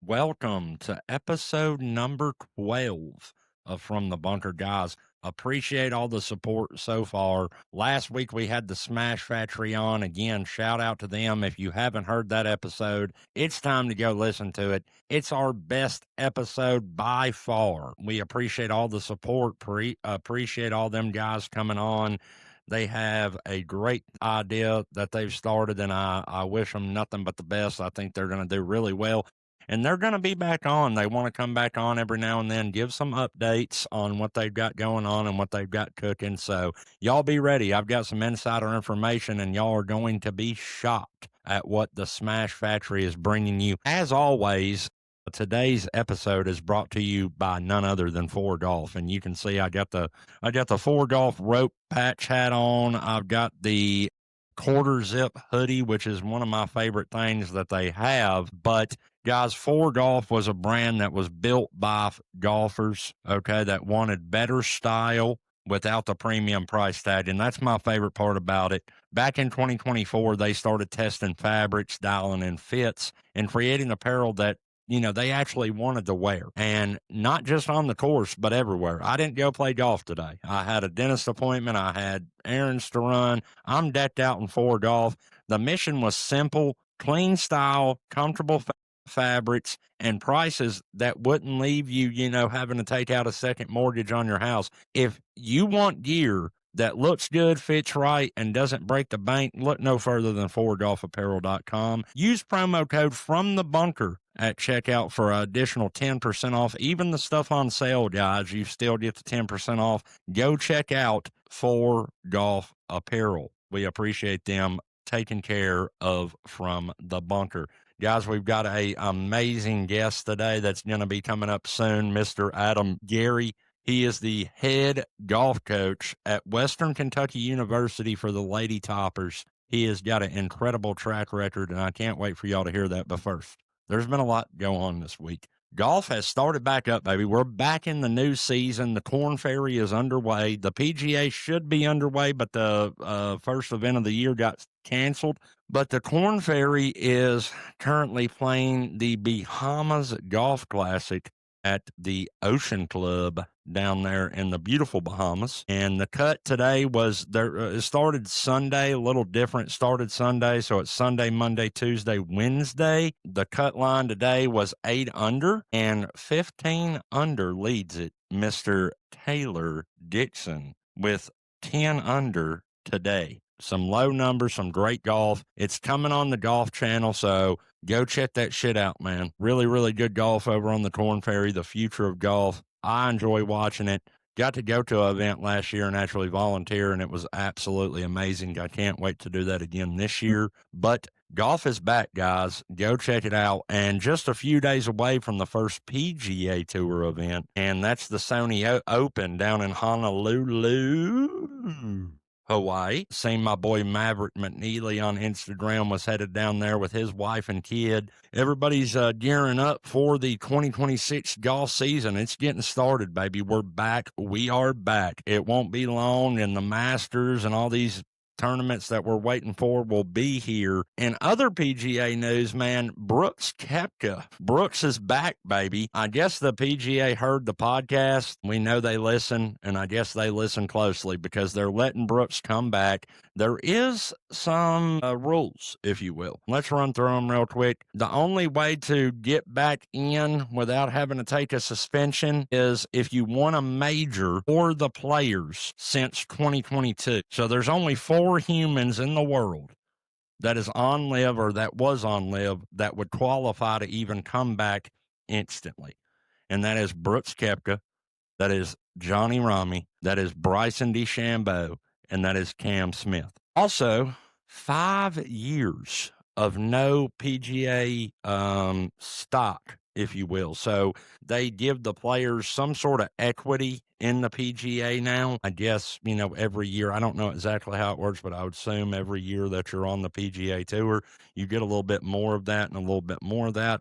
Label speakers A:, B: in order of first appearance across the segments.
A: Welcome to episode number 12 of From the Bunker. Guys, appreciate all the support so far. Last week we had the Smash Factory on. Again, shout out to them. If you haven't heard that episode, it's time to go listen to it. It's our best episode by far. We appreciate all the support. Appreciate all them guys coming on. They have a great idea that they've started, and I wish them nothing but the best. I think they're going to do really well. And they're going to be back on. They want to come back on every now and then, give some updates on what they've got going on and what they've got cooking. So y'all be ready. I've got some insider information, and y'all are going to be shocked at what the Smash Factory is bringing you. As always, today's episode is brought to you by none other than 4Golf. And you can see I got the 4Golf rope patch hat on. I've got the quarter zip hoodie, which is one of my favorite things that they have. But guys, 4Golf was a brand that was built by golfers, okay, that wanted better style without the premium price tag. And that's my favorite part about it. Back in 2024, they started testing fabrics, dialing in fits, and creating apparel that they actually wanted to wear, and not just on the course, but everywhere. I didn't go play golf today. I had a dentist appointment. I had errands to run. I'm decked out in 4Golf. The mission was simple: clean style, comfortable fabrics, and prices that wouldn't leave you, having to take out a second mortgage on your house. If you want gear that looks good, fits right, and doesn't break the bank, look no further than 4golfapparel.com. Use promo code From the Bunker at checkout for an additional 10% off. Even the stuff on sale, guys, you still get the 10% off. Go check out 4Golf Apparel. We appreciate them taking care of From the Bunker. Guys, we've got an amazing guest today that's going to be coming up soon, Mr. Adam Gary. He is the head golf coach at Western Kentucky University for the Lady Toppers. He has got an incredible track record, and I can't wait for y'all to hear that. But first, there's been a lot going on this week. Golf has started back up, baby. We're back in the new season. The Corn Ferry is underway. The PGA should be underway, but the first event of the year got canceled. But the Corn Ferry is currently playing the Bahamas Golf Classic at the Ocean Club down there in the beautiful Bahamas. And the cut today was there. It started Sunday, a little different. Started Sunday, so it's Sunday, Monday, Tuesday, Wednesday. The cut line today was 8 under, and 15 under leads it. Mr. Taylor Dixon with 10 under today. Some low numbers, some great golf. It's coming on the Golf Channel, so go check that shit out, man. Really, really good golf over on the Corn Ferry, the future of golf. I enjoy watching it. Got to go to an event last year and actually volunteer, and it was absolutely amazing. I can't wait to do that again this year. But golf is back, guys. Go check it out. And just a few days away from the first PGA Tour event, and that's the Sony Open down in Honolulu, Hawaii. Seen my boy Maverick McNeely on Instagram was headed down there with his wife and kid. Everybody's gearing up for the 2026 golf season. It's getting started, baby. We're back. We are back. It won't be long, and the Masters and all these tournaments that we're waiting for will be here. And other PGA news, man, Brooks Koepka. Brooks is back, baby. I guess the PGA heard the podcast. We know they listen, and I guess they listen closely because they're letting Brooks come back. There is some rules, if you will. Let's run through them real quick. The only way to get back in without having to take a suspension is if you won a major for the players since 2022. So there's only 4 humans in the world that is on live or that was on live that would qualify to even come back instantly. And that is Brooks Koepka, that is Johnny Rami, that is Bryson DeChambeau, and that is Cam Smith. Also, 5 years of no PGA stock, if you will. So they give the players some sort of equity in the PGA now. I guess, every year, I don't know exactly how it works, but I would assume every year that you're on the PGA Tour, you get a little bit more of that and a little bit more of that.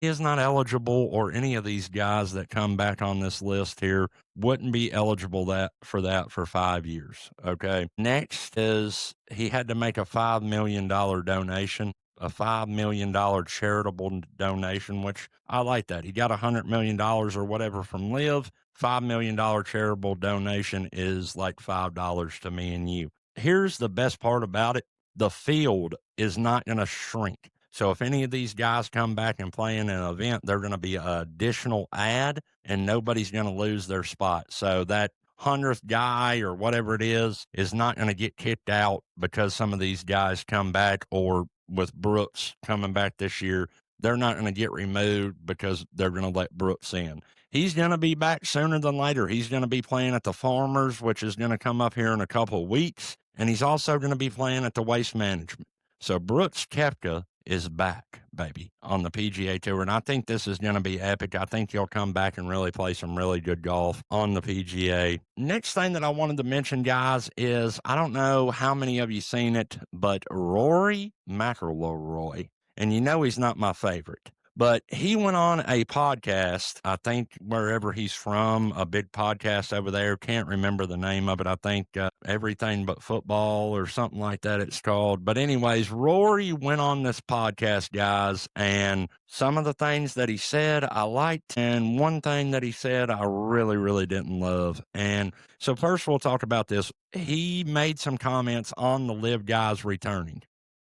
A: He is not eligible, or any of these guys that come back on this list here wouldn't be eligible for 5 years. Okay. Next is he had to make a $5 million donation. a $5 million charitable donation, which I like that. He got $100 million or whatever from Live. $5 million charitable donation is like $5 to me and you. Here's the best part about it. The field is not going to shrink. So if any of these guys come back and play in an event, they're going to be an additional ad, and nobody's going to lose their spot. So that 100th guy or whatever it is not going to get kicked out because some of these guys come back, or with Brooks coming back this year, they're not going to get removed because they're going to let Brooks in. He's going to be back sooner than later. He's going to be playing at the Farmers, which is going to come up here in a couple of weeks. And he's also going to be playing at the Waste Management. So Brooks Koepka is back, baby, on the PGA Tour. And I think this is going to be epic. I think he'll come back and really play some really good golf on the PGA. Next thing that I wanted to mention, guys, is I don't know how many of you seen it, but Rory McIlroy, and you know he's not my favorite, but he went on a podcast, I think wherever he's from, a big podcast over there. Can't remember the name of it. I think Everything But Football or something like that it's called. But anyways, Rory went on this podcast, guys, and some of the things that he said I liked, and one thing that he said I really, really didn't love. And so first we'll talk about this. He made some comments on the Live guys returning.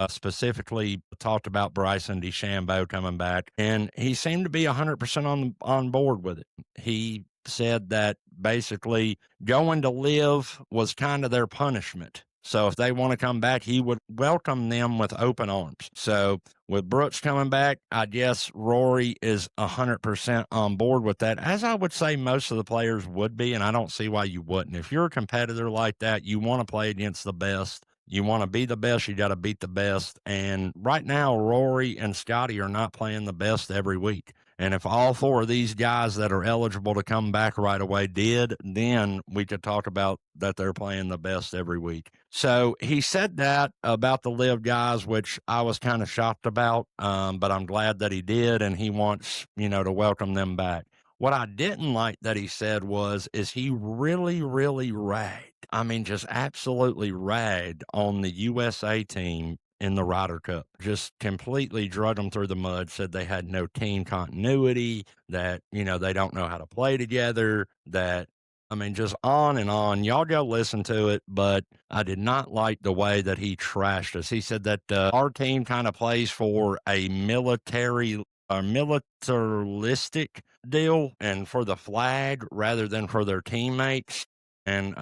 A: Specifically talked about Bryson DeChambeau coming back, and he seemed to be 100% on board with it. He said that basically going to Live was kind of their punishment. So if they want to come back, he would welcome them with open arms. So with Brooks coming back, I guess Rory is 100% on board with that, as I would say most of the players would be, and I don't see why you wouldn't. If you're a competitor like that, you want to play against the best. You want to be the best, you got to beat the best. And right now, Rory and Scotty are not playing the best every week. And if all four of these guys that are eligible to come back right away did, then we could talk about that they're playing the best every week. So he said that about the Live guys, which I was kind of shocked about, but I'm glad that he did, and he wants, to welcome them back. What I didn't like that he said is he really, really ragged. I mean, just absolutely ragged on the USA team in the Ryder Cup. Just completely drug them through the mud, said they had no team continuity, that, they don't know how to play together, just on and on. Y'all go listen to it, but I did not like the way that he trashed us. He said that our team kind of plays for a militaristic deal and for the flag rather than for their teammates. And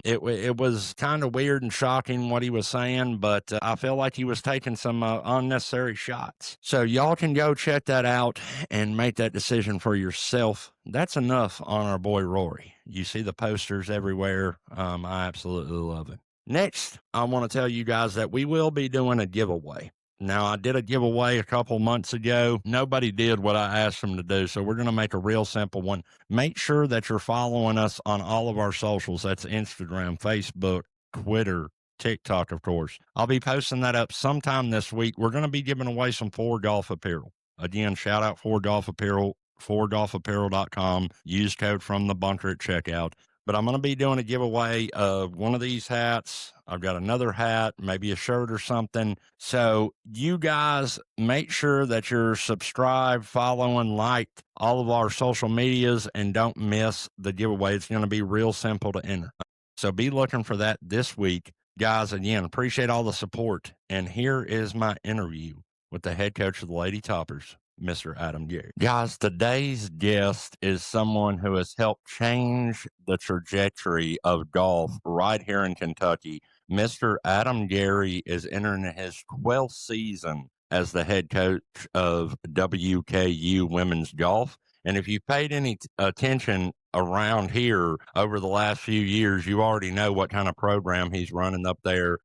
A: it was kind of weird and shocking what he was saying, but I feel like he was taking some unnecessary shots. So y'all can go check that out and make that decision for yourself. That's enough on our boy Rory. You see the posters everywhere. I absolutely love it. Next, I want to tell you guys that we will be doing a giveaway. Now, I did a giveaway a couple months ago. Nobody did what I asked them to do, so we're going to make a real simple one. Make sure that you're following us on all of our socials. That's Instagram, Facebook, Twitter, TikTok, of course. I'll be posting that up sometime this week. We're going to be giving away some 4Golf apparel. Again, shout out 4Golf apparel, 4golfapparel.com. Use code from the bunker at checkout. But I'm going to be doing a giveaway of one of these hats. I've got another hat, maybe a shirt or something. So you guys make sure that you're subscribed, following, liked all of our social medias, and don't miss the giveaway. It's going to be real simple to enter. So be looking for that this week. Guys, again, appreciate all the support. And here is my interview with the head coach of the Lady Toppers, Mr. Adam Gary. Guys, today's guest is someone who has helped change the trajectory of golf right here in Kentucky. Mr. Adam Gary is entering his 12th season as the head coach of WKU Women's Golf. And if you've paid any attention around here over the last few years, you already know what kind of program he's running up there.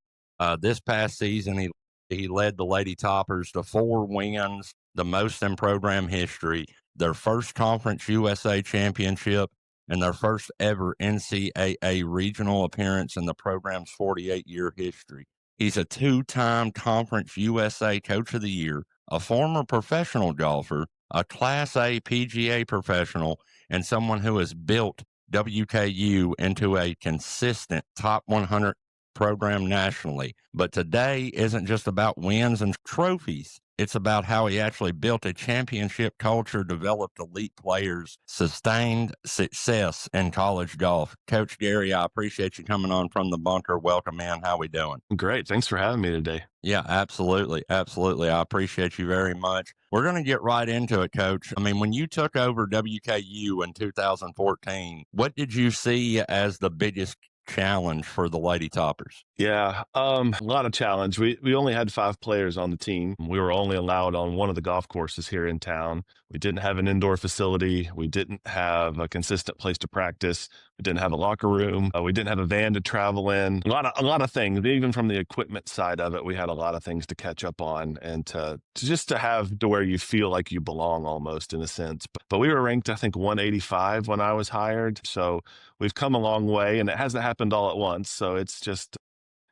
A: This past season, he led the Lady Toppers to 4 wins, the most in program history, their first Conference USA championship, and their first ever NCAA regional appearance in the program's 48-year history. He's a 2-time Conference USA Coach of the Year, a former professional golfer, a Class A PGA professional, and someone who has built WKU into a consistent top 100 program nationally. But today isn't just about wins and trophies. It's about how he actually built a championship culture, developed elite players, sustained success in college golf. Coach Gary, I appreciate you coming on from the bunker. Welcome in. How we doing?
B: Great. Thanks for having me today.
A: Yeah, absolutely. Absolutely. I appreciate you very much. We're going to get right into it, Coach. I mean, when you took over WKU in 2014, what did you see as the biggest challenge for the Lady Toppers?
B: Yeah, a lot of challenge. We only had 5 players on the team. We were only allowed on one of the golf courses here in town. We didn't have an indoor facility. We didn't have a consistent place to practice. We didn't have a locker room. We didn't have a van to travel in. A lot of things. Even from the equipment side of it, we had a lot of things to catch up on and to just to have to where you feel like you belong almost in a sense. But we were ranked, I think, 185 when I was hired. So we've come a long way, and it hasn't happened all at once. So it's just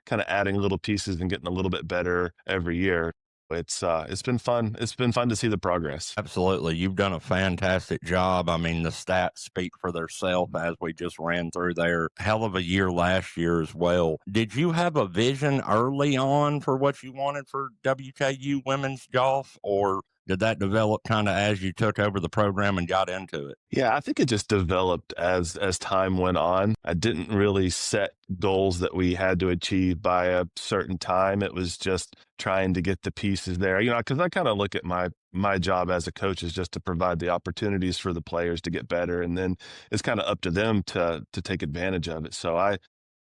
B: kind of adding little pieces and getting a little bit better every year. It's been fun. It's been fun to see the progress.
A: Absolutely. You've done a fantastic job. I mean, the stats speak for themselves as we just ran through there. Hell of a year last year as well. Did you have a vision early on for what you wanted for WKU women's golf, or did that develop kind of as you took over the program and got into it?
B: Yeah, I think it just developed as time went on. I didn't really set goals that we had to achieve by a certain time. It was just trying to get the pieces there. Because I kind of look at my job as a coach is just to provide the opportunities for the players to get better, and then it's kind of up to them to take advantage of it. So I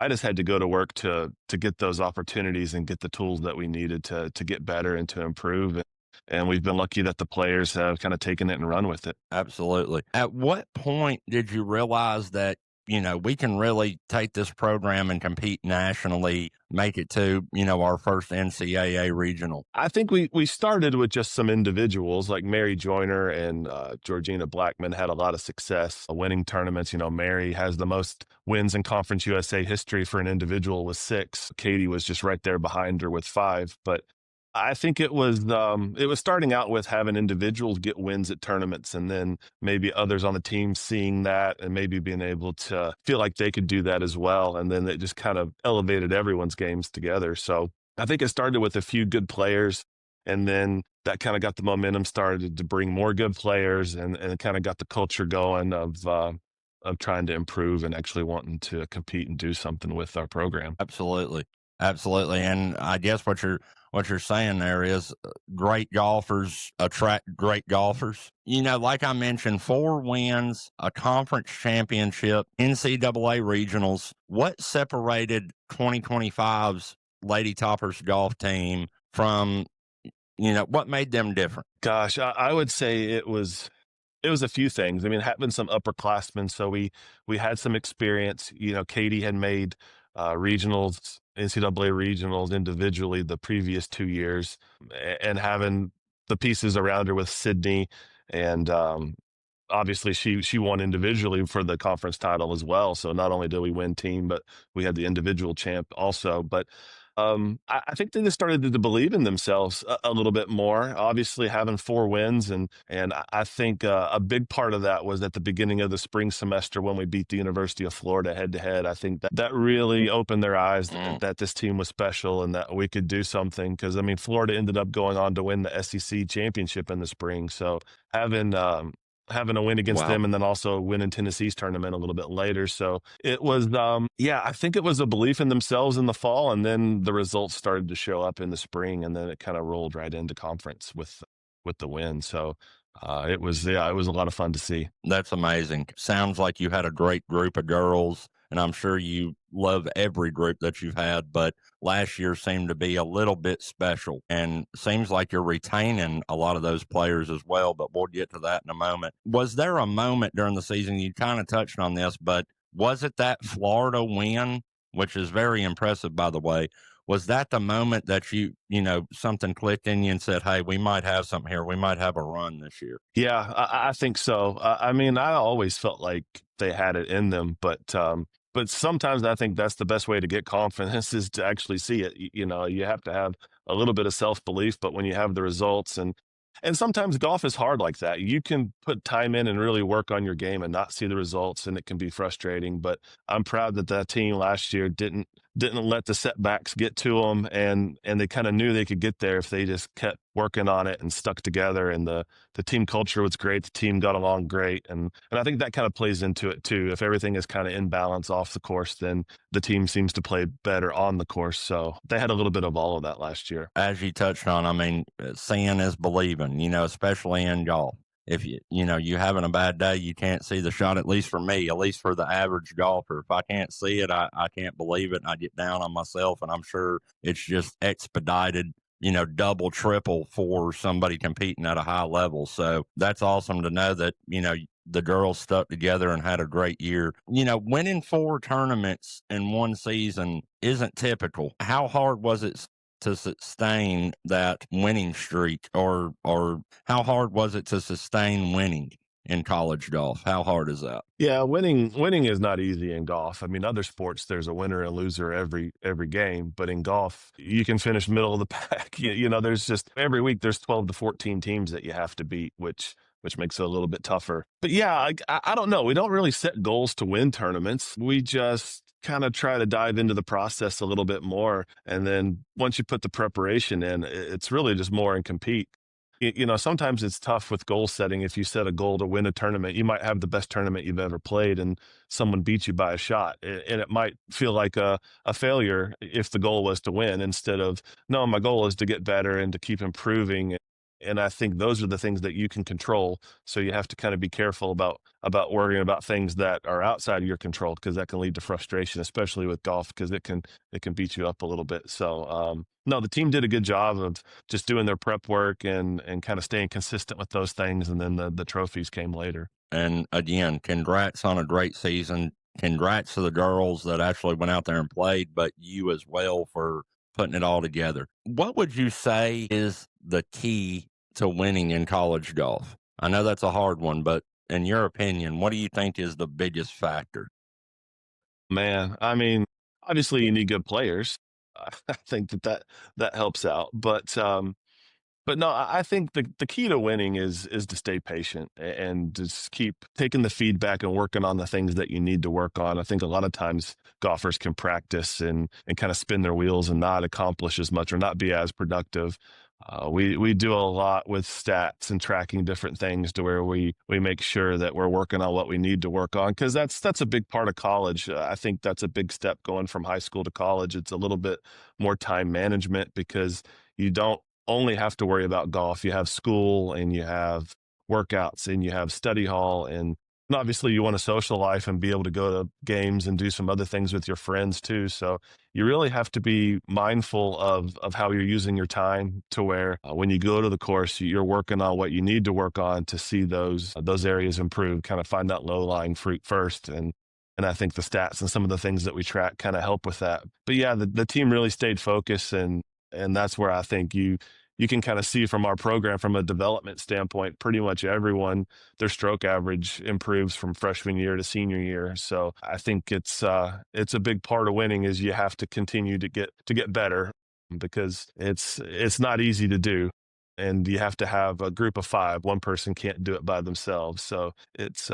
B: just had to go to work to get those opportunities and get the tools that we needed to get better and to improve. And we've been lucky that the players have kind of taken it and run with it.
A: Absolutely. At what point did you realize that, we can really take this program and compete nationally, make it to, our first NCAA regional?
B: I think we started with just some individuals like Mary Joyner and Georgina Blackman had a lot of success winning tournaments. Mary has the most wins in Conference USA history for an individual with 6. Katie was just right there behind her with 5. But I think it was starting out with having individuals get wins at tournaments, and then maybe others on the team seeing that and maybe being able to feel like they could do that as well. And then it just kind of elevated everyone's games together. So I think it started with a few good players, and then that kind of got the momentum started to bring more good players, and it kind of got the culture going of trying to improve and actually wanting to compete and do something with our program.
A: Absolutely. Absolutely. And I guess what you're saying there is great golfers attract great golfers. Like I mentioned, 4 wins, a conference championship, NCAA regionals. What separated 2025's Lady Toppers golf team from, what made them different?
B: Gosh, I would say it was a few things. I mean, having some upperclassmen, so we had some experience. Katie had made regionals, NCAA regionals individually the previous 2 years, and having the pieces around her with Sydney, and obviously she won individually for the conference title as well. So not only did we win team, but we had the individual champ also. But I think they just started to believe in themselves a little bit more. Obviously, having 4 wins, and I think a big part of that was at the beginning of the spring semester when we beat the University of Florida head to head. I think that really opened their eyes that this team was special and that we could do something. Because Florida ended up going on to win the SEC championship in the spring. So having a win against
A: Wow.
B: them, and then also winning Tennessee's tournament a little bit later. So it was, I think it was a belief in themselves in the fall, and then the results started to show up in the spring, and then it kind of rolled right into conference with the win. So it was a lot of fun to see.
A: That's amazing. Sounds like you had a great group of girls, and I'm sure you love every group that you've had, but last year seemed to be a little bit special, and seems like you're retaining a lot of those players as well, but we'll get to that in a moment. Was there a moment during the season, you kind of touched on this, but was it that Florida win, which is very impressive, by the way? Was that the moment that something clicked in you and said, hey, we might have something here. We might have a run this year?
B: Yeah, I think so. I always felt like they had it in them, but sometimes I think that's the best way to get confidence is to actually see it. You have to have a little bit of self-belief, but when you have the results, and sometimes golf is hard like that. You can put time in and really work on your game and not see the results, and it can be frustrating. But I'm proud that team last year didn't didn't let the setbacks get to them, and they kind of knew they could get there if they just kept working on it and stuck together. And the team culture was great. The team got along great, and I think that kind of plays into it too. If everything is kind of in balance off the course, then the team seems to play better on the course. So they had a little bit of all of that last year.
A: As you touched on, I mean, seeing is believing, especially in golf. If you having a bad day, you can't see the shot, at least for me, at least for the average golfer. If I can't see it, I can't believe it. And I get down on myself, and I'm sure it's just expedited, double, triple for somebody competing at a high level. So that's awesome to know that, the girls stuck together and had a great year. Winning 4 tournaments in one season isn't typical. How hard was it to sustain that winning streak, or how hard was it to sustain winning in college golf? How hard is that?
B: Yeah, winning is not easy in golf. I mean, other sports there's a winner and loser every game, but in golf you can finish middle of the pack. There's just every week there's 12 to 14 teams that you have to beat, which makes it a little bit tougher. But yeah, I don't know. We don't really set goals to win tournaments. We just kind of try to dive into the process a little bit more, and then once you put the preparation in, it's really just more and compete. Sometimes it's tough with goal setting. If you set a goal to win a tournament, you might have the best tournament you've ever played and someone beats you by a shot. And it might feel like a failure if the goal was to win instead of, no, my goal is to get better and to keep improving. And I think those are the things that you can control. So you have to kind of be careful about worrying about things that are outside of your control, because that can lead to frustration, especially with golf, because it can beat you up a little bit. So no, the team did a good job of just doing their prep work and kind of staying consistent with those things, and then the trophies came later.
A: And again, congrats on a great season. Congrats to the girls that actually went out there and played, but you as well for putting it all together. What would you say is the key to winning in college golf? I know that's a hard one, but in your opinion, what do you think is the biggest factor?
B: Man, I mean, obviously you need good players. I think that helps out, but no, I think the key to winning is to stay patient and just keep taking the feedback and working on the things that you need to work on. I think a lot of times golfers can practice and kind of spin their wheels and not accomplish as much or not be as productive. We do a lot with stats and tracking different things to where we make sure that we're working on what we need to work on, because that's a big part of college. I think that's a big step going from high school to college. It's a little bit more time management, because you don't only have to worry about golf. You have school and you have workouts and you have study hall, and obviously you want a social life and be able to go to games and do some other things with your friends too. So you really have to be mindful of how you're using your time, to where when you go to the course, you're working on what you need to work on to see those areas improve, kind of find that low lying fruit first. And I think the stats and some of the things that we track kind of help with that. But yeah, the team really stayed focused, and that's where I think you can kind of see from our program, from a development standpoint, pretty much everyone, their stroke average improves from freshman year to senior year. So I think it's a big part of winning is you have to continue to get better, because it's not easy to do. And you have to have a group of five. One person can't do it by themselves. So it's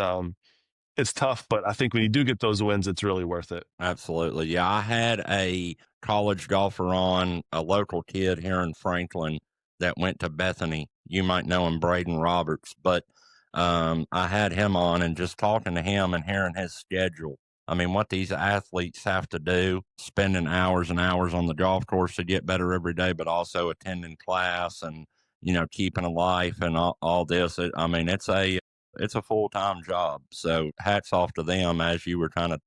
B: tough, but I think when you do get those wins, it's really worth it.
A: Absolutely. Yeah, I had a college golfer on, a local kid here in Franklin that went to Bethany. You might know him, Braden Roberts, but I had him on, and just talking to him and hearing his schedule. I mean, what these athletes have to do, spending hours and hours on the golf course to get better every day, but also attending class and, keeping a life and all this. I mean, it's a full-time job. So hats off to them, as you were kind of,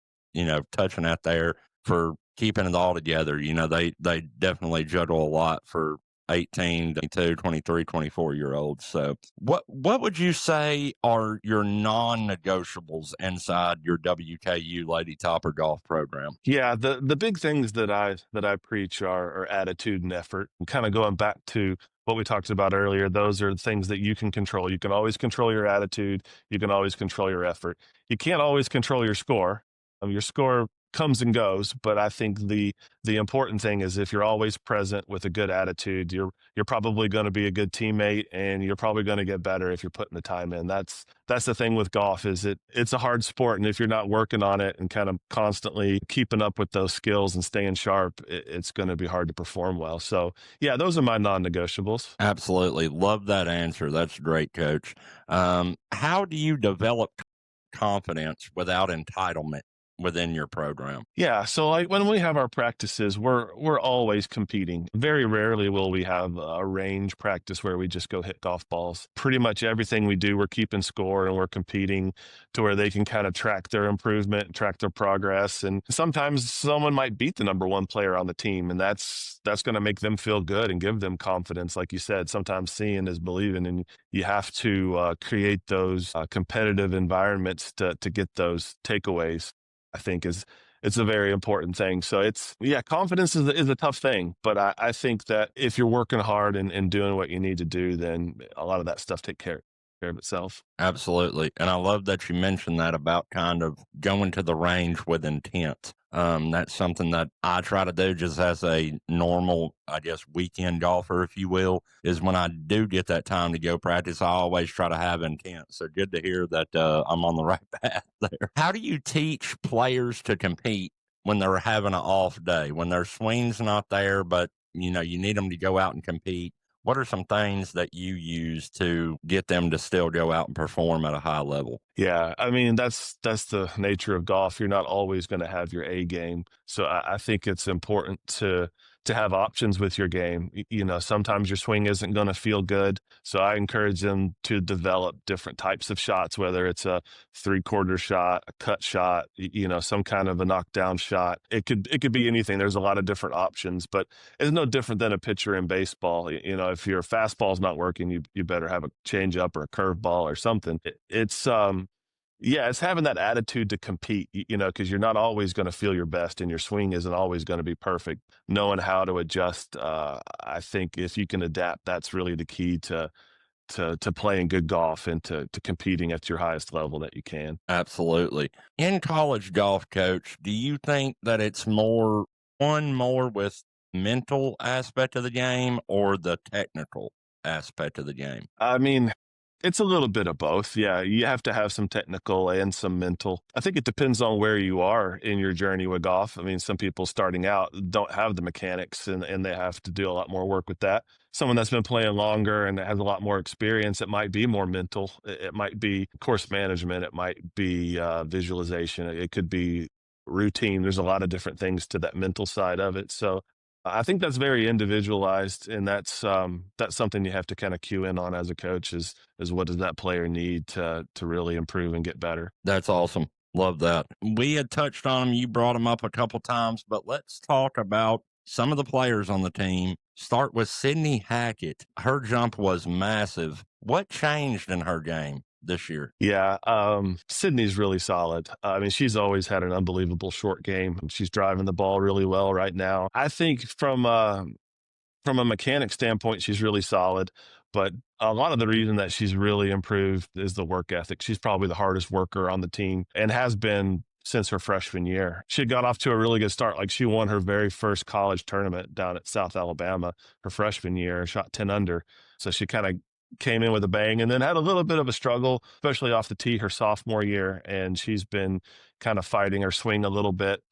A: touching at there, for keeping it all together. They definitely juggle a lot for 18, 22, 23, 24-year olds. So what would you say are your non-negotiables inside your WKU Lady Topper golf program?
B: Yeah, the big things that I preach are attitude and effort. And kind of going back to what we talked about earlier, those are things that you can control. You can always control your attitude. You can always control your effort. You can't always control your score. Your score comes and goes, but I think the important thing is if you're always present with a good attitude, you're probably going to be a good teammate, and you're probably going to get better if you're putting the time in. That's the thing with golf, is it's a hard sport, and if you're not working on it and kind of constantly keeping up with those skills and staying sharp, it's going to be hard to perform well. So yeah, those are my non-negotiables.
A: Absolutely. Love that answer. That's great, coach. How do you develop confidence without entitlement within your program?
B: Yeah, so like when we have our practices, we're always competing. Very rarely will we have a range practice where we just go hit golf balls. Pretty much everything we do, we're keeping score and we're competing to where they can kind of track their improvement, track their progress. And sometimes someone might beat the number one player on the team, and that's going to make them feel good and give them confidence. Like you said, sometimes seeing is believing, and you have to create those competitive environments to get those takeaways. I think it's a very important thing. So yeah, confidence is a tough thing, but I think that if you're working hard and doing what you need to do, then a lot of that stuff take care of itself.
A: Absolutely. And I love that you mentioned that about kind of going to the range with intent. That's something that I try to do just as a normal, I guess, weekend golfer, if you will, is when I do get that time to go practice, I always try to have intent. So good to hear that I'm on the right path there. How do you teach players to compete when they're having an off day, when their swing's not there, but you need them to go out and compete? What are some things that you use to get them to still go out and perform at a high level?
B: Yeah, I mean that's the nature of golf. You're not always going to have your A game, so I think it's important to have options with your game. Sometimes your swing isn't going to feel good, so I encourage them to develop different types of shots, whether it's a three-quarter shot, a cut shot, some kind of a knockdown shot. It could be anything. There's a lot of different options, but it's no different than a pitcher in baseball. If your fastball's not working, you better have a changeup or a curveball or something. Yeah, it's having that attitude to compete, because you're not always going to feel your best, and your swing isn't always going to be perfect. Knowing how to adjust, I think if you can adapt, that's really the key to playing good golf and to competing at your highest level that you can.
A: Absolutely. In college golf, coach, do you think that it's more with mental aspect of the game or the technical aspect of the game?
B: I mean, it's a little bit of both. Yeah, you have to have some technical and some mental. I think it depends on where you are in your journey with golf. I mean, some people starting out don't have the mechanics, and they have to do a lot more work with that. Someone that's been playing longer and that has a lot more experience, it might be more mental. It might be course management. It might be visualization. It could be routine. There's a lot of different things to that mental side of it. So I think that's very individualized, and that's something you have to kind of cue in on as a coach is what does that player need to really improve and get better.
A: That's awesome. Love that. We had touched on them. You brought them up a couple times, but let's talk about some of the players on the team. Start with Sydney Hackett. Her jump was massive. What changed in her game this year?
B: Yeah, Sydney's really solid. I mean, she's always had an unbelievable short game. She's driving the ball really well right now. I think from a mechanic standpoint, she's really solid. But a lot of the reason that she's really improved is the work ethic. She's probably the hardest worker on the team and has been since her freshman year. She had got off to a really good start. Like, she won her very first college tournament down at South Alabama her freshman year and shot 10 under. So she kind of came in with a bang, and then had a little bit of a struggle, especially off the tee her sophomore year. And she's been kind of fighting her swing a little bit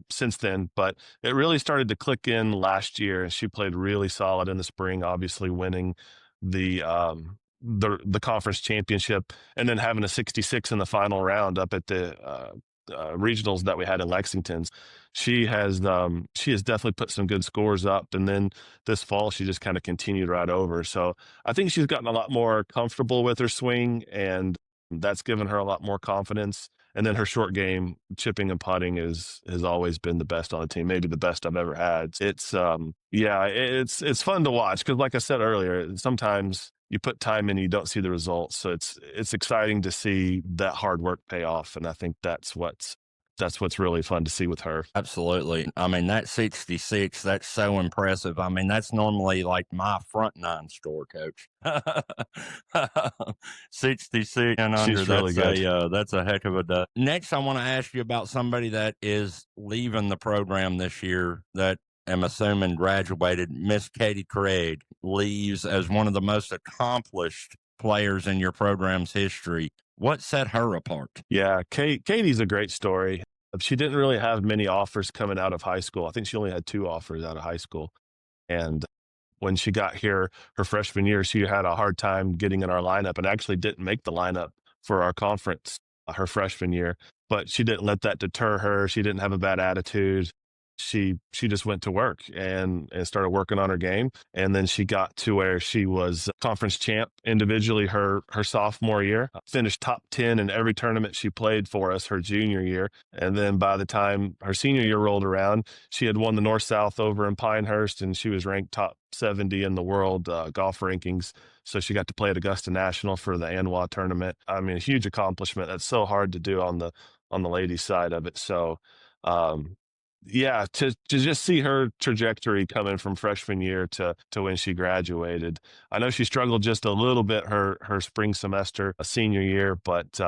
B: since then, but it really started to click in last year. And she played really solid in the spring, obviously winning the the conference championship, and then having a 66 in the final round up at the regionals that we had in Lexington's. She has definitely put some good scores up, and then this fall she just kind of continued right over. So I think she's gotten a lot more comfortable with her swing, and that's given her a lot more confidence. And then her short game, chipping and putting, has always been the best on the team, maybe the best I've ever had. It's fun to watch because, like I said earlier, sometimes you put time in, you don't see the results. So it's exciting to see that hard work pay off, and I think that's what's that's what's really fun to see with her.
A: Absolutely. I mean, that 66, that's so impressive. I mean, that's normally like my front nine score, coach. 66 and under,
B: She's really good.
A: that's a heck of a day. Next, I want to ask you about somebody that is leaving the program this year that I'm assuming graduated. Miss Katie Craig leaves as one of the most accomplished players in your program's history. What set her apart?
B: Yeah, Katie's a great story. She didn't really have many offers coming out of high school. I think she only had 2 offers out of high school. And when she got here her freshman year, she had a hard time getting in our lineup and actually didn't make the lineup for our conference her freshman year. But she didn't let that deter her. She didn't have a bad attitude. She just went to work and started working on her game. And then she got to where she was conference champ individually her sophomore year, finished top 10 in every tournament she played for us her junior year. And then by the time her senior year rolled around, she had won the North South over in Pinehurst, and she was ranked top 70 in the world golf rankings. So she got to play at Augusta National for the ANWA tournament. I mean, a huge accomplishment. That's so hard to do on the ladies side of it. So, yeah, to just see her trajectory coming from freshman year to when she graduated. I know she struggled just a little bit her spring semester, a senior year, but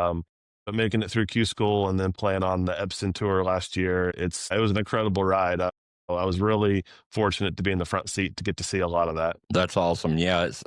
B: making it through Q school and then playing on the Epson tour last year, it was an incredible ride. I was really fortunate to be in the front seat to get to see a lot of that.
A: That's awesome. Yeah, it's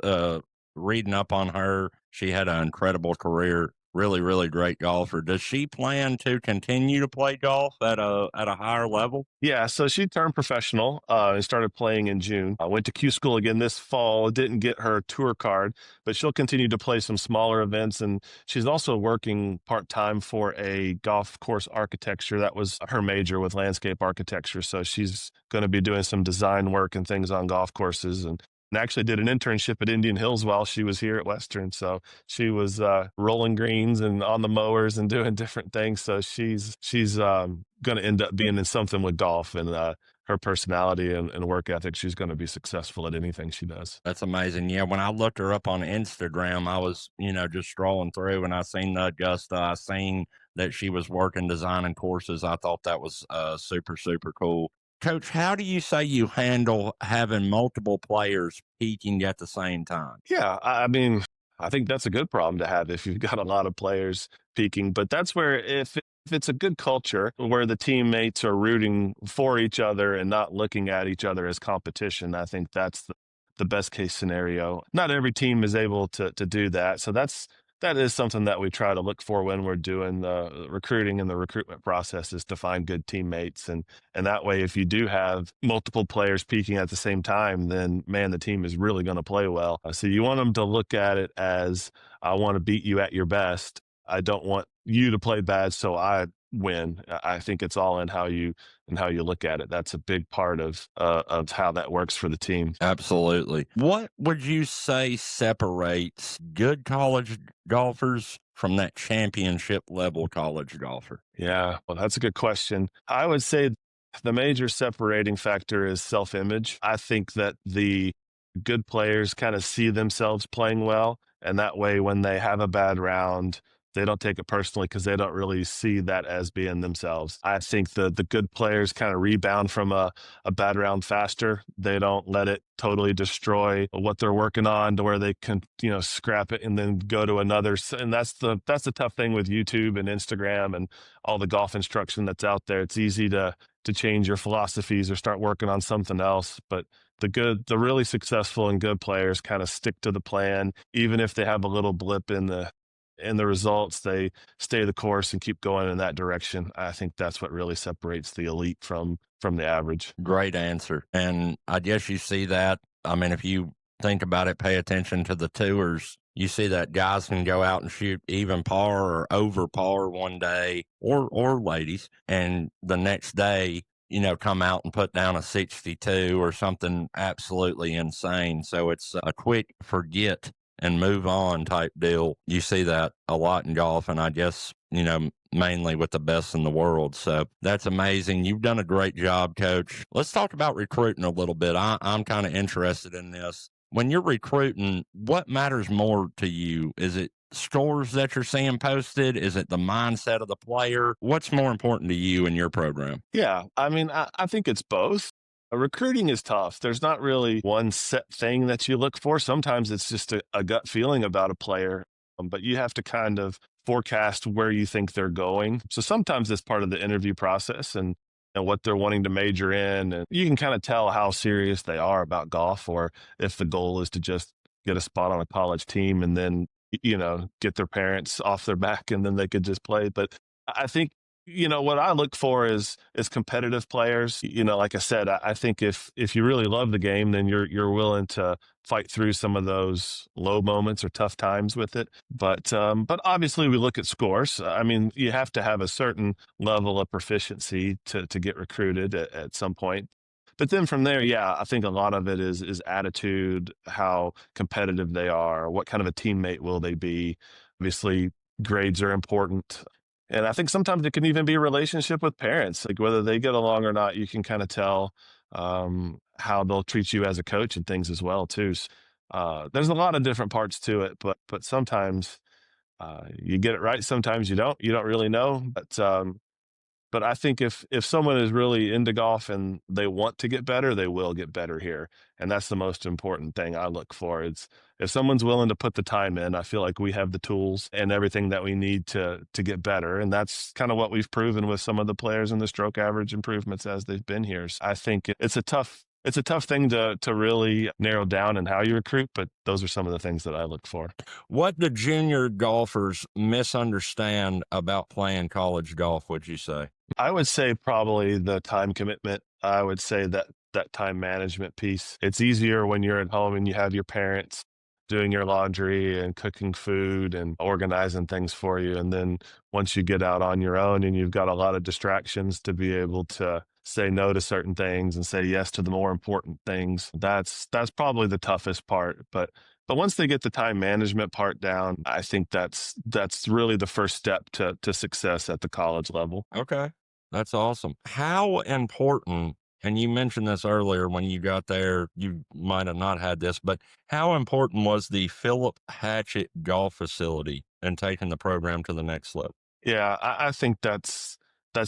A: reading up on her. She had an incredible career. Really, really great golfer. Does she plan to continue to play golf at a higher level?
B: Yeah, so she turned professional and started playing in June. I went to Q school again this fall. Didn't get her tour card, but she'll continue to play some smaller events. And she's also working part-time for a golf course architecture. That was her major with landscape architecture. So she's going to be doing some design work and things on golf courses, and actually did an internship at Indian Hills while she was here at Western. So she was rolling greens and on the mowers and doing different things. So she's going to end up being in something with golf, and her personality and work ethic, she's going to be successful at anything she does.
A: That's amazing. Yeah, when I looked her up on Instagram, I was, just scrolling through and I seen the Augusta. I seen that she was working designing courses. I thought that was super, super cool. Coach, how do you say you handle having multiple players peaking at the same time?
B: Yeah, I mean, I think that's a good problem to have if you've got a lot of players peaking. But that's where if it's a good culture where the teammates are rooting for each other and not looking at each other as competition, I think that's the best case scenario. Not every team is able to do that. So that is something that we try to look for when we're doing the recruiting and the recruitment process, is to find good teammates. And that way, if you do have multiple players peaking at the same time, then man, the team is really going to play well. So you want them to look at it as, I want to beat you at your best. I don't want you to play bad, so I win. I think it's all in how you look at it. That's a big part of how that works for the team.
A: Absolutely. What would you say separates good college golfers from that championship level college golfer?
B: Yeah, well, that's a good question. I would say the major separating factor is self-image. I think that the good players kind of see themselves playing well, and that way when they have a bad round, they don't take it personally because they don't really see that as being themselves. I think the good players kind of rebound from a bad round faster. They don't let it totally destroy what they're working on to where they can, scrap it and then go to another. And that's the tough thing with YouTube and Instagram and all the golf instruction that's out there. It's easy to change your philosophies or start working on something else. But the really successful and good players kind of stick to the plan, even if they have a little blip in the results. They stay the course and keep going in that direction. I think that's what really separates the elite from the average.
A: Great answer. And I guess you see that. I mean, if you think about it, pay attention to the tours. You see that guys can go out and shoot even par or over par one day, or ladies, and the next day, come out and put down a 62 or something absolutely insane. So it's a quick forget and move on type deal. You see that a lot in golf, and I guess, mainly with the best in the world. So that's amazing. You've done a great job, Coach. Let's talk about recruiting a little bit. I'm kind of interested in this. When you're recruiting, what matters more to you? Is it scores that you're seeing posted? Is it the mindset of the player? What's more important to you in your program?
B: Yeah, I mean, I think it's both. Recruiting is tough. There's not really one set thing that you look for. Sometimes it's just a gut feeling about a player, but you have to kind of forecast where you think they're going. So sometimes it's part of the interview process and what they're wanting to major in. And you can kind of tell how serious they are about golf, or if the goal is to just get a spot on a college team and then, get their parents off their back and then they could just play. But I think what I look for is competitive players. Like I said, I think if you really love the game, then you're willing to fight through some of those low moments or tough times with it. But obviously we look at scores. I mean, you have to have a certain level of proficiency to get recruited at some point. But then from there, yeah, I think a lot of it is attitude, how competitive they are, what kind of a teammate will they be. Obviously, grades are important. And I think sometimes it can even be a relationship with parents, like whether they get along or not, you can kind of tell how they'll treat you as a coach and things as well too. There's a lot of different parts to it, but sometimes you get it right, sometimes you don't. You don't really know, but I think if someone is really into golf and they want to get better, they will get better here. And that's the most important thing I look for. It's if someone's willing to put the time in, I feel like we have the tools and everything that we need to get better. And that's kind of what we've proven with some of the players in the stroke average improvements as they've been here. So I think it's a tough thing to really narrow down in how you recruit, but those are some of the things that I look for.
A: What do junior golfers misunderstand about playing college golf, would you say?
B: I would say probably the time commitment. I would say that time management piece. It's easier when you're at home and you have your parents doing your laundry and cooking food and organizing things for you. And then once you get out on your own and you've got a lot of distractions, to be able to say no to certain things and say yes to the more important things, that's probably the toughest part. But once they get the time management part down, I think that's really the first step to success at the college level.
A: Okay. That's awesome. How important, and you mentioned this earlier when you got there, you might have not had this, but how important was the Philip Hatchett golf facility in taking the program to the next level?
B: Yeah, I think that's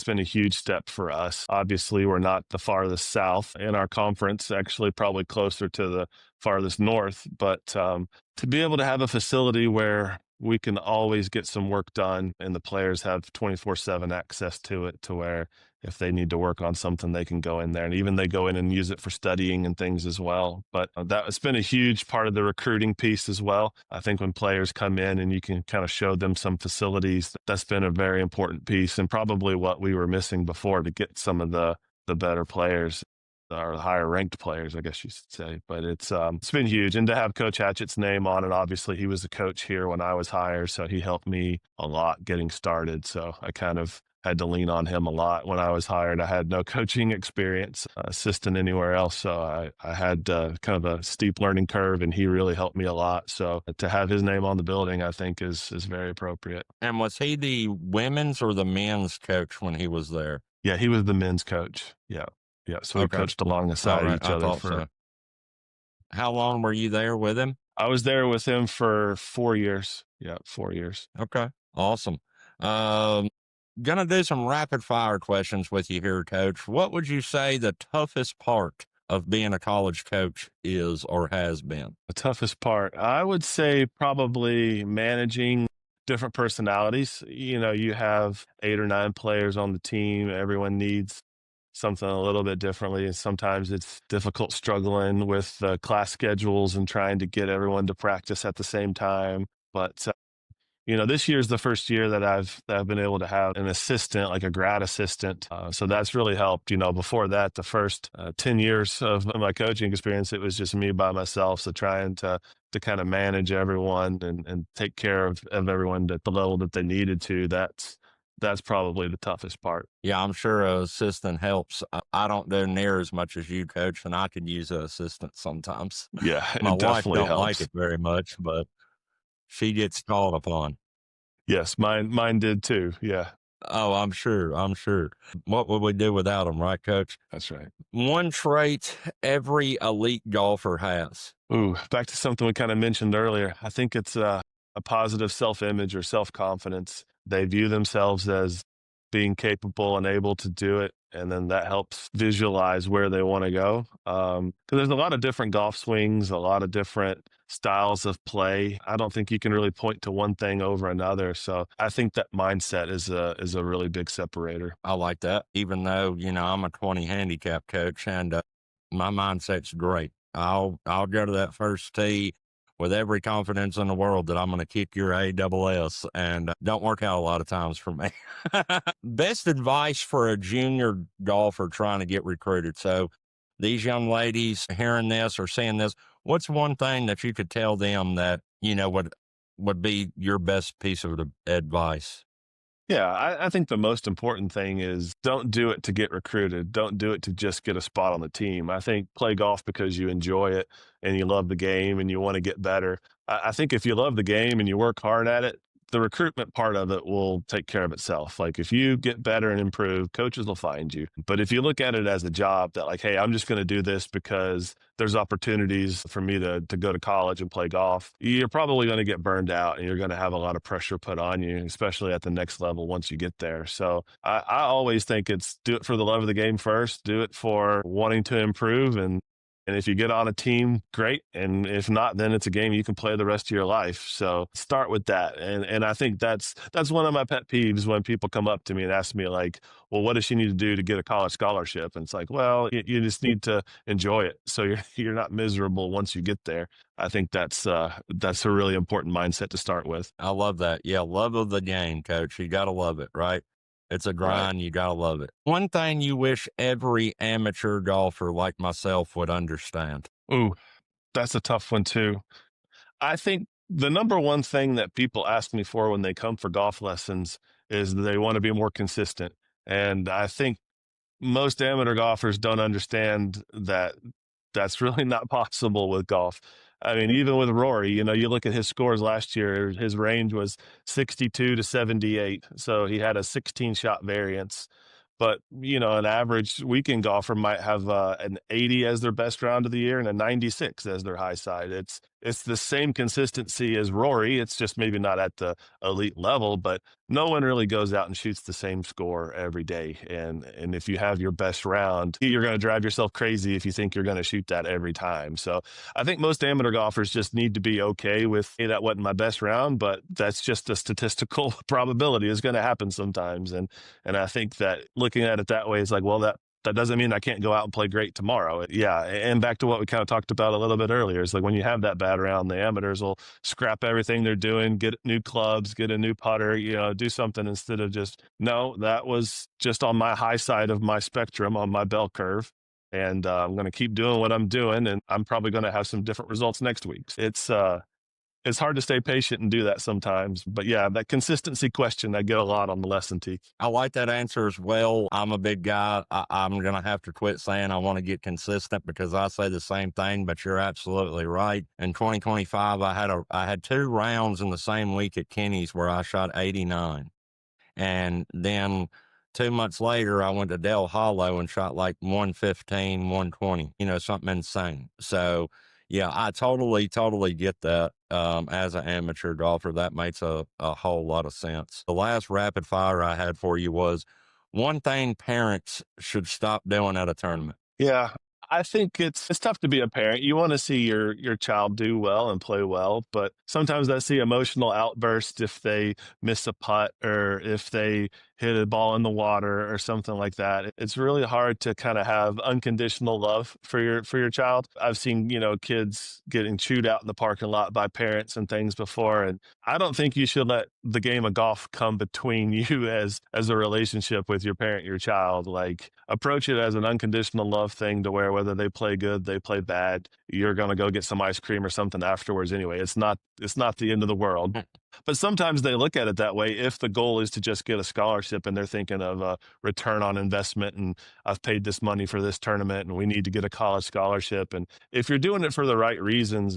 B: been a huge step for us. Obviously, we're not the farthest south in our conference, actually, probably closer to the farthest north. But to be able to have a facility where we can always get some work done and the players have 24/7 access to it, to where if they need to work on something, they can go in there and even they go in and use it for studying and things as well. But that's been a huge part of the recruiting piece as well. I think when players come in and you can kind of show them some facilities, that's been a very important piece and probably what we were missing before to get some of the better players or higher ranked players, I guess you should say. But it's been huge. And to have Coach Hatchett's name on it, obviously he was the coach here when I was hired, so he helped me a lot getting started. So I kind of had to lean on him a lot when I was hired. I had no coaching experience, assistant anywhere else, so I had kind of a steep learning curve, and he really helped me a lot. So to have his name on the building, I think is very appropriate.
A: And was he the women's or the men's coach when he was there?
B: Yeah, he was the men's coach. Yeah, yeah. So we
A: Okay.
B: coached
A: All
B: alongside
A: right.
B: each
A: I
B: other
A: thought
B: for.
A: so. How long were you there with him?
B: I was there with him for 4 years. Yeah, 4 years.
A: Okay. Awesome. Um, Gonna do some rapid fire questions with you here, coach. What would you say the toughest part of being a college coach is or has been?
B: The toughest part, I would say probably managing different personalities. You have 8 or 9 players on the team. Everyone needs something a little bit differently. And sometimes it's difficult struggling with class schedules and trying to get everyone to practice at the same time. But this year is the first year that I've been able to have an assistant, like a grad assistant. So that's really helped. Before that, the first 10 years of my coaching experience, it was just me by myself. So trying to kind of manage everyone and take care of everyone at the level that they needed to, that's probably the toughest part.
A: Yeah, I'm sure a assistant helps. I don't do near as much as you, coach, and I could use an assistant sometimes.
B: Yeah,
A: My
B: it
A: wife
B: definitely
A: don't like
B: helps.
A: it very much, but she gets called upon.
B: Yes, mine did too. Yeah.
A: Oh, I'm sure. I'm sure. What would we do without them, right, Coach?
B: That's right.
A: One trait every elite golfer has.
B: Ooh, back to something we kind of mentioned earlier. I think it's a positive self-image or self-confidence. They view themselves as being capable and able to do it, and then that helps visualize where they want to go. Because there's a lot of different golf swings, a lot of different styles of play. I don't think you can really point to one thing over another. So I think that mindset is a really big separator.
A: I like that. Even though, I'm a 20 handicap coach and my mindset's great. I'll go to that first tee with every confidence in the world that I'm going to kick your ASS and don't work out a lot of times for me. Best advice for a junior golfer trying to get recruited. So these young ladies hearing this or seeing this, what's one thing that you could tell them that, would be your best piece of advice?
B: Yeah, I think the most important thing is don't do it to get recruited. Don't do it to just get a spot on the team. I think play golf because you enjoy it and you love the game and you want to get better. I think if you love the game and you work hard at it, the recruitment part of it will take care of itself. Like if you get better and improve, coaches will find you. But if you look at it as a job that like, hey, I'm just going to do this because there's opportunities for me to go to college and play golf, you're probably going to get burned out and you're going to have a lot of pressure put on you, especially at the next level once you get there. So I always think it's do it for the love of the game first, do it for wanting to improve. And if you get on a team, great. And if not, then it's a game you can play the rest of your life. So start with that. And I think that's one of my pet peeves when people come up to me and ask me like, well, what does she need to do to get a college scholarship? And it's like, well, you just need to enjoy it. So you're not miserable once you get there. I think that's a really important mindset to start with.
A: I love that. Yeah, love of the game, coach. You gotta love it, right? It's a
B: Right.
A: grind. You gotta love it. One thing you wish every amateur golfer like myself would understand.
B: Ooh, that's a tough one too. I think the number one thing that people ask me for when they come for golf lessons is they want to be more consistent. And I think most amateur golfers don't understand that that's really not possible with golf. I mean, even with Rory, you look at his scores last year, his range was 62 to 78. So he had a 16 shot variance. But, an average weekend golfer might have an 80 as their best round of the year and a 96 as their high side. It's the same consistency as Rory. It's just maybe not at the elite level, but no one really goes out and shoots the same score every day. And if you have your best round, you're going to drive yourself crazy if you think you're going to shoot that every time. So I think most amateur golfers just need to be okay with, hey, that wasn't my best round, but that's just a statistical probability. It's going to happen sometimes. And I think that looking at it that way is like, well, that doesn't mean I can't go out and play great tomorrow. Yeah. And back to what we kind of talked about a little bit earlier, is like when you have that bad round, the amateurs will scrap everything they're doing, get new clubs, get a new putter, do something instead of just, no, that was just on my high side of my spectrum, on my bell curve. And I'm going to keep doing what I'm doing. And I'm probably going to have some different results next week. It's hard to stay patient and do that sometimes. But yeah, that consistency question I get a lot on the lesson tee.
A: I like that answer as well. I'm a big guy. I'm going to have to quit saying I want to get consistent because I say the same thing, but you're absolutely right. In 2025, I had 2 rounds in the same week at Kenny's where I shot 89. And then 2 months later, I went to Del Hollow and shot like 115, 120, something insane. So, yeah, I totally, totally get that. As an amateur golfer, that makes a whole lot of sense. The last rapid fire I had for you was one thing parents should stop doing at a tournament.
B: Yeah, I think it's tough to be a parent. You want to see your child do well and play well, but sometimes I see emotional outbursts if they miss a putt or if they hit a ball in the water or something like that. It's really hard to kind of have unconditional love for your child. I've seen, kids getting chewed out in the parking lot by parents and things before, and I don't think you should let the game of golf come between you as a relationship with your parent, your child. Like approach it as an unconditional love thing to where whether they play good, they play bad, you're going to go get some ice cream or something afterwards anyway. It's not the end of the world. But sometimes they look at it that way if the goal is to just get a scholarship and they're thinking of a return on investment and I've paid this money for this tournament and we need to get a college scholarship. And if you're doing it for the right reasons,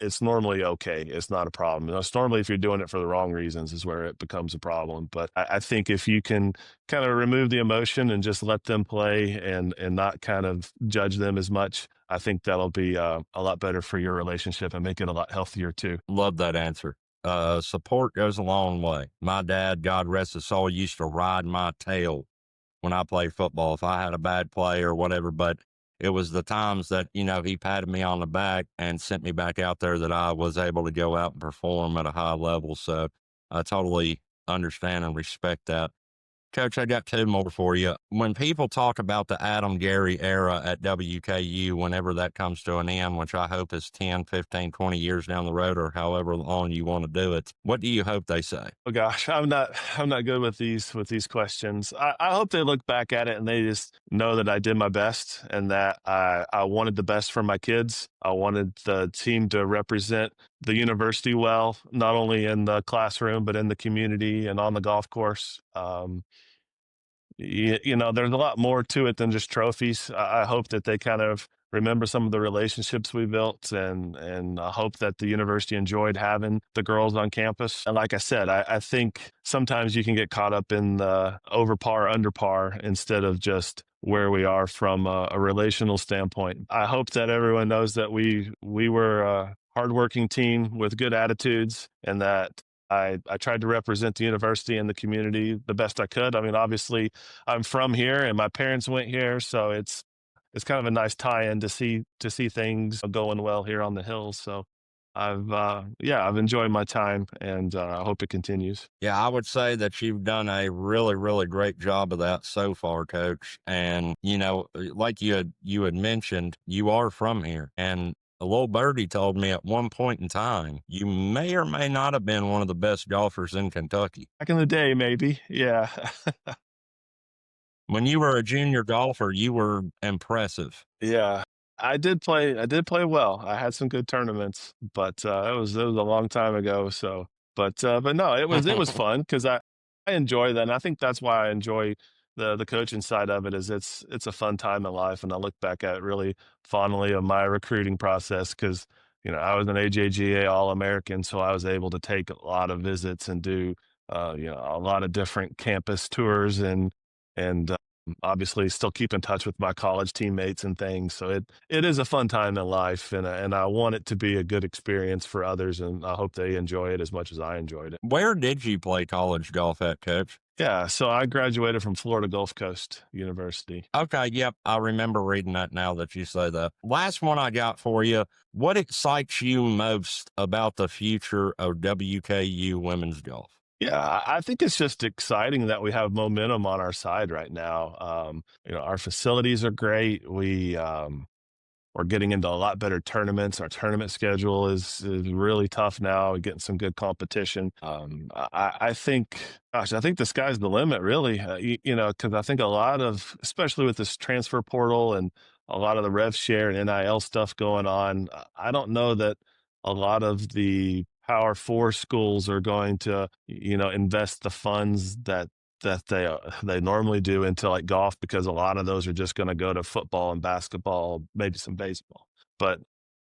B: it's normally okay. It's not a problem. It's normally if you're doing it for the wrong reasons is where it becomes a problem. But I think if you can kind of remove the emotion and just let them play and not kind of judge them as much, I think that'll be a lot better for your relationship and make it a lot healthier too.
A: Love that answer. Support goes a long way. My dad, God rest his soul, used to ride my tail when I played football if I had a bad play or whatever. But it was the times that, he patted me on the back and sent me back out there that I was able to go out and perform at a high level. So I totally understand and respect that. Coach, I got two more for you. When people talk about the Adam Gary era at WKU, whenever that comes to an end, which I hope is 10, 15, 20 years down the road or however long you want to do it, what do you hope they say?
B: Oh gosh, I'm not good with these questions. I hope they look back at it and they just know that I did my best and that I wanted the best for my kids. I wanted the team to represent the university well, not only in the classroom but in the community and on the golf course. There's a lot more to it than just trophies. I hope that they kind of remember some of the relationships we built, and I hope that the university enjoyed having the girls on campus. And like I said, I think sometimes you can get caught up in the over par, under par instead of just where we are from a relational standpoint. I hope that everyone knows that we were a hardworking team with good attitudes, and that I tried to represent the university and the community the best I could. I mean, obviously, I'm from here, and my parents went here, so it's kind of a nice tie-in to see things going well here on the hills. So I've enjoyed my time, and I hope it continues.
A: Yeah, I would say that you've done a really, really great job of that so far, Coach. And like you had mentioned, you are from here, and a little birdie told me at one point in time you may or may not have been one of the best golfers in Kentucky.
B: Back in the day, maybe, yeah.
A: When you were a junior golfer, you were impressive.
B: Yeah. I did play well. I had some good tournaments, but it was a long time ago, so but no, it was fun because I enjoy that, and I think that's why I enjoy the coaching side of it is it's a fun time in life, and I look back at it really fondly of my recruiting process because I was an AJGA All-American, so I was able to take a lot of visits and do a lot of different campus tours and obviously still keep in touch with my college teammates and things. So it is a fun time in life, and I want it to be a good experience for others, and I hope they enjoy it as much as I enjoyed it.
A: Where did you play college golf at, Coach?
B: Yeah, so I graduated from Florida Gulf Coast University.
A: Okay, yep, I remember reading that now that you say that. Last one I got for you. What excites you most about the future of WKU women's golf?
B: Yeah, I think it's just exciting that we have momentum on our side right now. Our facilities are great. We're getting into a lot better tournaments. Our tournament schedule is really tough now. We're getting some good competition. I think, gosh, I think the sky's the limit, really. Because I think a lot of, especially with this transfer portal and a lot of the rev share and NIL stuff going on, I don't know that a lot of the Power Four schools are going to, invest the funds that they normally do into like golf because a lot of those are just going to go to football and basketball, maybe some baseball. But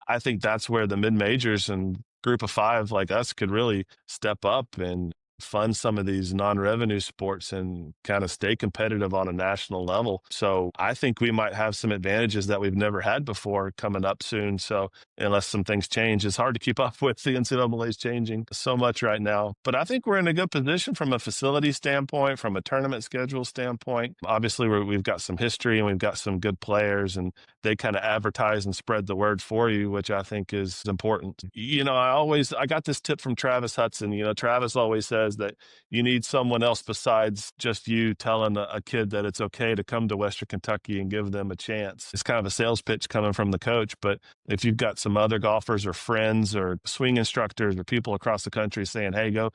B: I think that's where the mid majors and group of five like us could really step up and fund some of these non-revenue sports and kind of stay competitive on a national level. So I think we might have some advantages that we've never had before coming up soon. So unless some things change, it's hard to keep up with the NCAA's changing so much right now. But I think we're in a good position from a facility standpoint, from a tournament schedule standpoint. Obviously, we've got some history and we've got some good players, and they kind of advertise and spread the word for you, which I think is important. I got this tip from Travis Hudson. Travis always says that you need someone else besides just you telling a kid that it's okay to come to Western Kentucky and give them a chance. It's kind of a sales pitch coming from the coach, but if you've got some other golfers or friends or swing instructors or people across the country saying, hey, go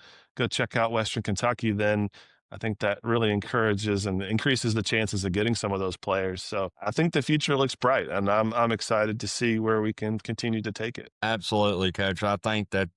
B: check out Western Kentucky, then I think that really encourages and increases the chances of getting some of those players. So I think the future looks bright, and I'm excited to see where we can continue to take it.
A: Absolutely, Coach. I think that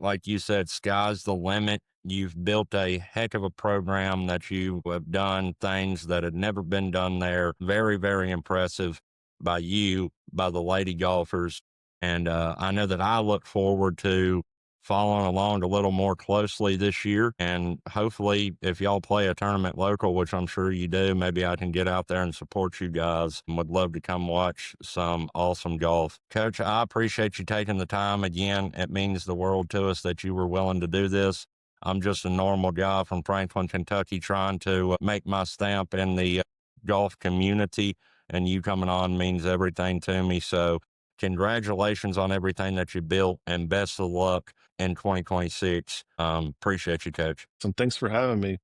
A: like you said, sky's the limit. You've built a heck of a program that you have done things that had never been done there. Very, very impressive by you, by the lady golfers. And I know that I look forward to following along a little more closely this year. And hopefully, if y'all play a tournament local, which I'm sure you do, maybe I can get out there and support you guys and would love to come watch some awesome golf. Coach, I appreciate you taking the time again. It means the world to us that you were willing to do this. I'm just a normal guy from Franklin, Kentucky, trying to make my stamp in the golf community, and you coming on means everything to me. So, congratulations on everything that you built, and best of luck in 2026. Appreciate you, Coach.
B: So thanks for having me.